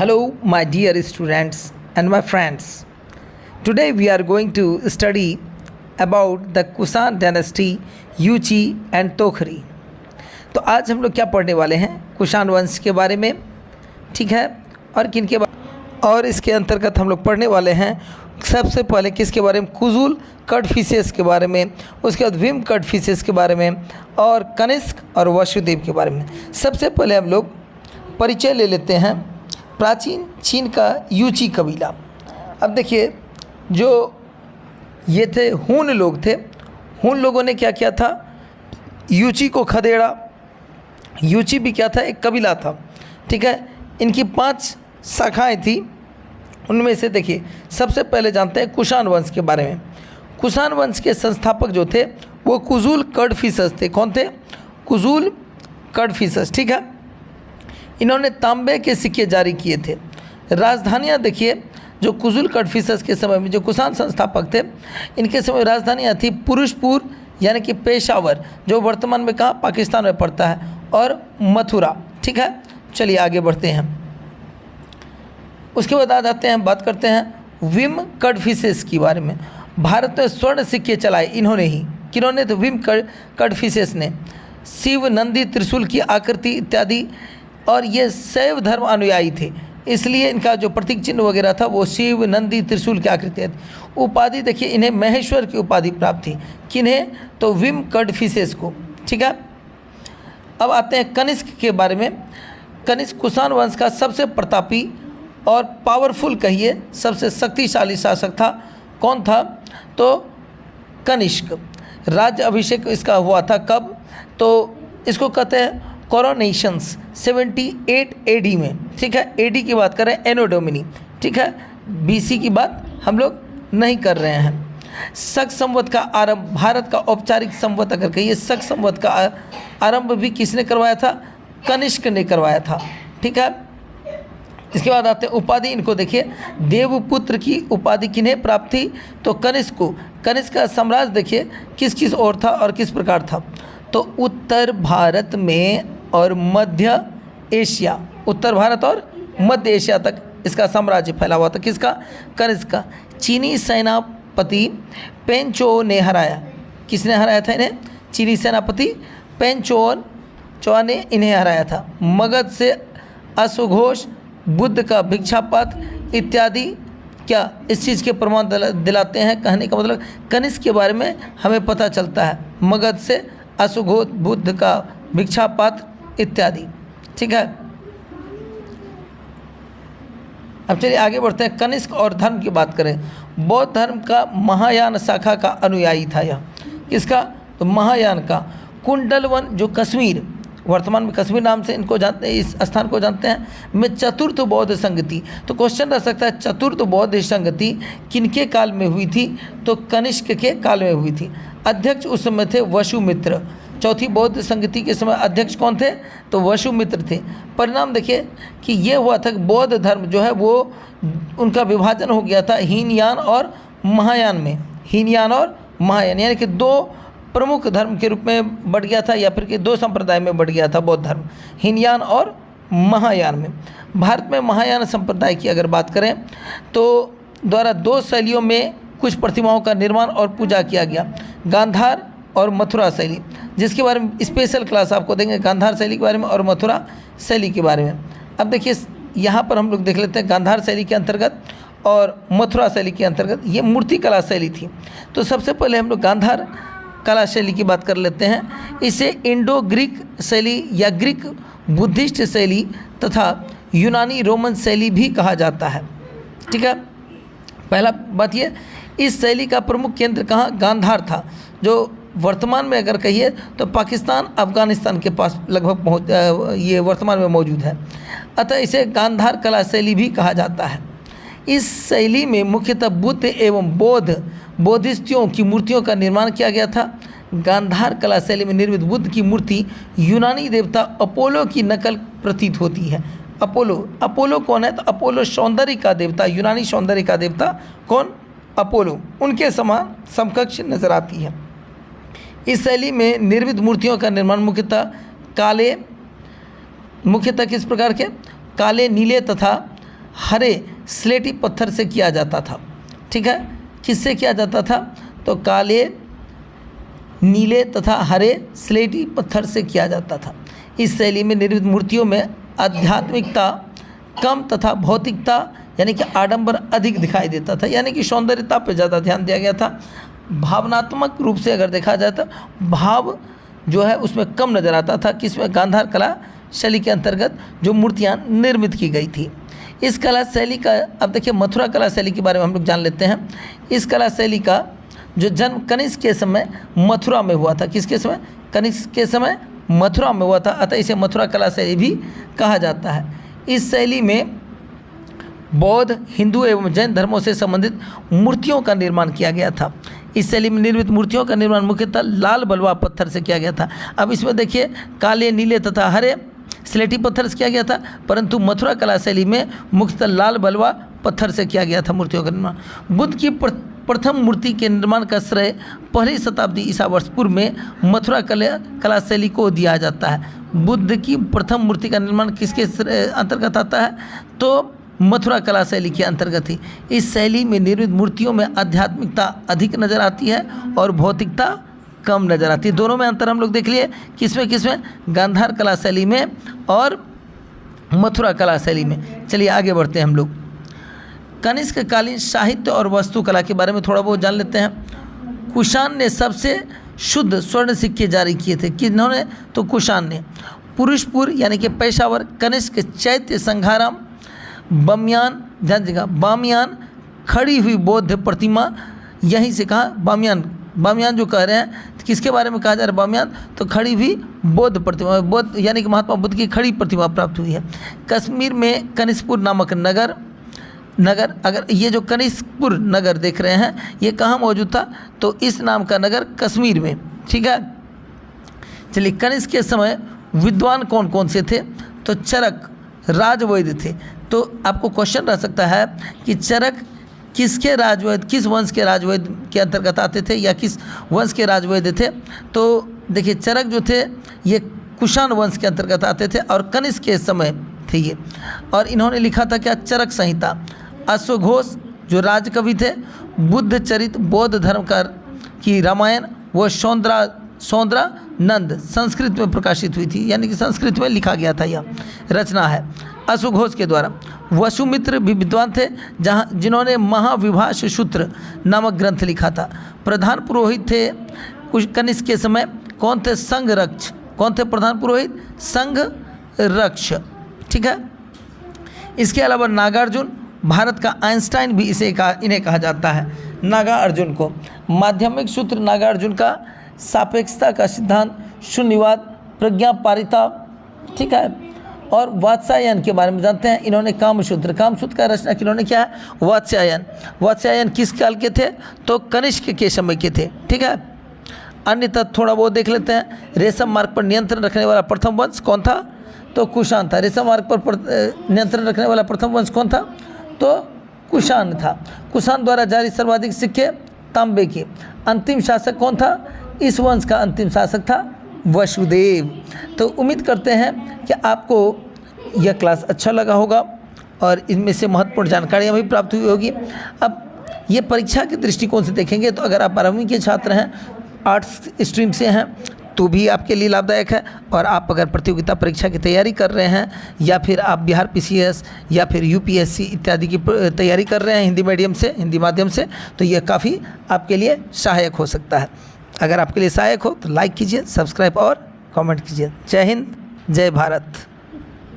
Hello, my dear students and my friends. Today we are going to study about the Kusan dynasty, Yuchi and Tokhri. तो आज हम लोग क्या पढ़ने वाले हैं? कुषाण वंश के बारे में, ठीक है। और किन के और इसके अंतर्गत हम लोग पढ़ने वाले हैं सबसे पहले किसके बारे में? कुजुल कड़फिसेस के बारे में, उसके बाद विम कड़फिसेस के बारे में और कनिष्क और वसुदेव के बारे में। सबसे पहले हम लोग परिचय ले लेते हैं प्राचीन चीन का यूची कबीला। अब देखिए, जो ये थे हुन लोग थे, हुन लोगों ने क्या किया था? यूची को खदेड़ा। यूची भी क्या था? एक कबीला था, ठीक है। इनकी 5 शाखाएं थी। उनमें से देखिए, सबसे पहले जानते हैं कुषाण वंश के बारे में। कुषाण वंश के संस्थापक जो थे वो कुजुल कड़फिसेस थे। कौन थे? कुजुल कड़फिसेस, ठीक है। इन्होंने तांबे के सिक्के जारी किए थे। राजधानियाँ देखिए, जो कुजुल कड़फिसेस के समय में जो कुषाण संस्थापक थे, इनके समय राजधानियाँ थी पुरुषपुर यानी कि पेशावर, जो वर्तमान में कहाँ? पाकिस्तान में पड़ता है, और मथुरा, ठीक है। चलिए आगे बढ़ते हैं। उसके बाद आ जाते हैं, बात करते हैं विम कड़फिसेस के बारे में। भारत में स्वर्ण सिक्के चलाए इन्होंने ही। किन्होंने? तो विम कड़फिसेस ने। शिव, नंदी, त्रिशूल की आकृति इत्यादि, और ये शैव धर्म अनुयायी थे, इसलिए इनका जो प्रतीक चिन्ह वगैरह था वो शिव, नंदी, त्रिशूल की आकृति थी। उपाधि देखिए, इन्हें महेश्वर की उपाधि प्राप्त थी। किन्हें? तो विम कड़फिसेस को, ठीक है। अब आते हैं कनिष्क के बारे में। कनिष्क कुषाण वंश का सबसे प्रतापी और पावरफुल, कहिए सबसे शक्तिशाली शासक था। कौन था? तो कनिष्क। राज्य अभिषेक इसका हुआ था कब? तो इसको कहते हैं कोरोनेशंस 78 AD में, ठीक है। AD की बात करें, एनो डोमिनी, ठीक है। BC की बात हम लोग नहीं कर रहे हैं। शक संवत का आरंभ, भारत का औपचारिक संवत अगर कहिए, शक संवत का आरंभ भी किसने करवाया था? कनिष्क ने करवाया था, ठीक है। इसके बाद आते हैं उपाधि। इनको देखिए, देवपुत्र की उपाधि किन्हें प्राप्त थी? तो कनिष्क को। कनिष्क का साम्राज्य देखिए किस किस ओर था और किस प्रकार था? तो उत्तर भारत में और मध्य एशिया, उत्तर भारत और मध्य एशिया तक इसका साम्राज्य फैला हुआ था। किसका? कनिष्क का। चीनी सेनापति पेंचो ने हराया। किसने हराया था इन्हें? चीनी सेनापति पेंचो ने इन्हें हराया था। मगध से अश्वघोष, बुद्ध का भिक्षापात इत्यादि क्या इस चीज़ के प्रमाण दिलाते हैं। कहने का मतलब कनिष्क के बारे में हमें पता चलता है, मगध से अश्वघोष, बुद्ध का भिक्षापात इत्यादि, ठीक है। अब चलिए आगे बढ़ते हैं। कनिष्क और धर्म की बात करें। बौद्ध धर्म का महायान शाखा का अनुयायी था यह। किसका? तो महायान का। कुंडलवन, जो कश्मीर, वर्तमान में कश्मीर नाम से इनको जानते हैं, इस स्थान को जानते हैं, में चतुर्थ बौद्ध संगति। तो क्वेश्चन रह सकता है, चतुर्थ बौद्ध संगति किनके काल में हुई थी? तो कनिष्क के काल में हुई थी। अध्यक्ष उस समय थे वसुमित्र। चौथी बौद्ध संगति के समय अध्यक्ष कौन थे? तो वसुमित्र थे। परिणाम देखिए कि ये हुआ था कि बौद्ध धर्म जो है वो उनका विभाजन हो गया था हीनयान और महायान में। हीनयान और महायान यानी कि 2 प्रमुख धर्म के रूप में बढ़ गया था, या फिर कि 2 संप्रदाय में बढ़ गया था बौद्ध धर्म, हीनयान और महायान में। भारत में महायान संप्रदाय की अगर बात करें तो द्वारा 2 शैलियों में कुछ प्रतिमाओं का निर्माण और पूजा किया गया। गांधार और मथुरा शैली, जिसके बारे में स्पेशल क्लास आपको देंगे, गांधार शैली के बारे में और मथुरा शैली के बारे में। अब देखिए, यहाँ पर हम लोग देख लेते हैं गांधार शैली के अंतर्गत और मथुरा शैली के अंतर्गत ये मूर्ति कला शैली थी। तो सबसे पहले हम लोग गांधार कला शैली की बात कर लेते हैं। इसे इंडो ग्रीक शैली या ग्रीक बुद्धिस्ट शैली तथा यूनानी रोमन शैली भी कहा जाता है, ठीक है। पहला बात ये, इस शैली का प्रमुख केंद्र कहाँ? गांधार था, जो वर्तमान में अगर कहिए तो पाकिस्तान, अफगानिस्तान के पास लगभग ये वर्तमान में मौजूद है। अतः इसे गांधार कला शैली भी कहा जाता है। इस शैली में मुख्यतः बुद्ध एवं बोधिसत्वों की मूर्तियों का निर्माण किया गया था। गांधार कला शैली में निर्मित बुद्ध की मूर्ति यूनानी देवता अपोलो की नकल प्रतीत होती है। अपोलो कौन है? तो अपोलो सौंदर्य का देवता, यूनानी सौंदर्य का देवता कौन? अपोलो, उनके समान समकक्ष नजर आती है। इस शैली में निर्मित मूर्तियों का निर्माण मुख्यतः किस प्रकार के? काले, नीले तथा हरे स्लेटी पत्थर से किया जाता था। ठीक है, किससे किया जाता था? तो काले, नीले तथा हरे स्लेटी पत्थर से किया जाता था। इस शैली में निर्मित मूर्तियों में आध्यात्मिकता कम तथा भौतिकता यानी कि आडंबर अधिक दिखाई देता था, यानी कि सौंदर्यता पर ज़्यादा ध्यान दिया गया था। भावनात्मक रूप से अगर देखा जाए तो भाव जो है उसमें कम नज़र आता था। किसमें? गांधार कला शैली के अंतर्गत जो मूर्तियाँ निर्मित की गई थी। इस कला शैली का, अब देखिए मथुरा कला शैली के बारे में हम लोग जान लेते हैं। इस कला शैली का जो जन्म कनिष्क के समय मथुरा में हुआ था। किसके समय? कनिष्क के समय मथुरा में हुआ था, अतः इसे मथुरा कला शैली भी कहा जाता है। इस शैली में बौद्ध, हिंदू एवं जैन धर्मों से संबंधित मूर्तियों का निर्माण किया गया था। इस शैली में निर्मित मूर्तियों का निर्माण मुख्यतः लाल बलुआ पत्थर से किया गया था। अब इसमें देखिए काले, नीले तथा हरे स्लेटी पत्थर से किया गया था, परंतु मथुरा कला शैली में मुख्यतः लाल बलुआ पत्थर से किया गया था मूर्तियों का निर्माण। बुद्ध की प्रथम मूर्ति के निर्माण का श्रेय पहली शताब्दी ईसा वर्ष पूर्व में मथुरा कला शैली को दिया जाता है। बुद्ध की प्रथम मूर्ति का निर्माण किसके अंतर्गत आता है? तो मथुरा कला शैली के अंतर्गत ही। इस शैली में निर्मित मूर्तियों में आध्यात्मिकता अधिक नज़र आती है और भौतिकता कम नज़र आती है। दोनों में अंतर हम लोग देख लिए। किसमें? गांधार कला शैली में और मथुरा कला शैली में। चलिए आगे बढ़ते हैं हम लोग। कनिष्क कालीन साहित्य और वास्तुकला के बारे में थोड़ा बहुत जान लेते हैं। कुषाण ने सबसे शुद्ध स्वर्ण सिक्के जारी किए थे। किन्होंने? तो कुषाण ने। पुरुषपुर यानी कि पेशावर, कनिष्क, चैत्य, संघाराम, बामियान, ध्यान दीजिएगा, बामियान खड़ी हुई बौद्ध प्रतिमा, यहीं से कहा बामियान जो कह रहे हैं किसके बारे में कहा जा रहा है? बामियान, तो खड़ी हुई बौद्ध प्रतिमा, बौद्ध यानी कि महात्मा बुद्ध की खड़ी प्रतिमा प्राप्त हुई है। कश्मीर में कनिष्कपुर नामक नगर, अगर ये जो कनिष्कपुर नगर देख रहे हैं ये कहाँ मौजूद था? तो इस नाम का नगर कश्मीर में। ठीक है, चलिए किसके के समय विद्वान कौन कौन से थे? तो चरक राजवैद्य थे। तो आपको क्वेश्चन रह सकता है कि चरक किसके राजवैद्य, किस वंश के राजवैद्य के अंतर्गत आते थे या किस वंश के राजवैद्य थे? तो देखिए चरक जो थे ये कुषाण वंश के अंतर्गत आते थे और कनिष्क के समय थे ये। और इन्होंने लिखा था क्या? चरक संहिता। अश्वघोष जो राजकवि थे, बुद्ध चरित बौद्ध धर्म की रामायण वो सौंदरानंद संस्कृत में प्रकाशित हुई थी, यानी कि संस्कृत में लिखा गया था, यह रचना है अश्वघोष के द्वारा। वसुमित्र भी विद्वान थे जिन्होंने महाविभाष सूत्र नामक ग्रंथ लिखा था। प्रधान पुरोहित थे कनिष्क के समय कौन थे? संघरक्ष। कौन थे प्रधान पुरोहित? संघरक्ष। ठीक है, इसके अलावा नागार्जुन, भारत का आइंस्टाइन भी इन्हें कहा जाता है, नागार्जुन को। माध्यमिक सूत्र नागार्जुन का सापेक्षता का सिद्धांत, शून्यवाद, प्रज्ञापारिता, ठीक है, और वात्स्यायन के बारे में जानते हैं। इन्होंने कामसूत्र का रचना किन्होंने क्या है? वात्स्यायन किस काल के थे? तो कनिष्क के समय के थे। ठीक है, अन्य तत्व थोड़ा बहुत देख लेते हैं। रेशम मार्ग पर नियंत्रण रखने वाला प्रथम वंश कौन था? तो कुषाण था। रेशम मार्ग पर नियंत्रण रखने वाला प्रथम वंश कौन था? तो कुषाण था। कुषाण द्वारा जारी सर्वाधिक सिक्के तांबे के। अंतिम शासक कौन था? इस वंश का अंतिम शासक था वसुदेव। तो उम्मीद करते हैं कि आपको यह क्लास अच्छा लगा होगा और इनमें से महत्वपूर्ण जानकारियाँ भी प्राप्त हुई होगी। अब ये परीक्षा के दृष्टिकोण से देखेंगे तो अगर आप 12वीं के छात्र हैं, आर्ट्स स्ट्रीम से हैं, तो भी आपके लिए लाभदायक है। और आप अगर प्रतियोगिता परीक्षा की तैयारी कर रहे हैं या फिर आप बिहार PCS या फिर UPSC इत्यादि की तैयारी कर रहे हैं हिंदी माध्यम से, तो यह काफ़ी आपके लिए सहायक हो सकता है। अगर आपके लिए सहायक हो तो लाइक कीजिए, सब्सक्राइब और कमेंट कीजिए। जय हिंद, जय भारत।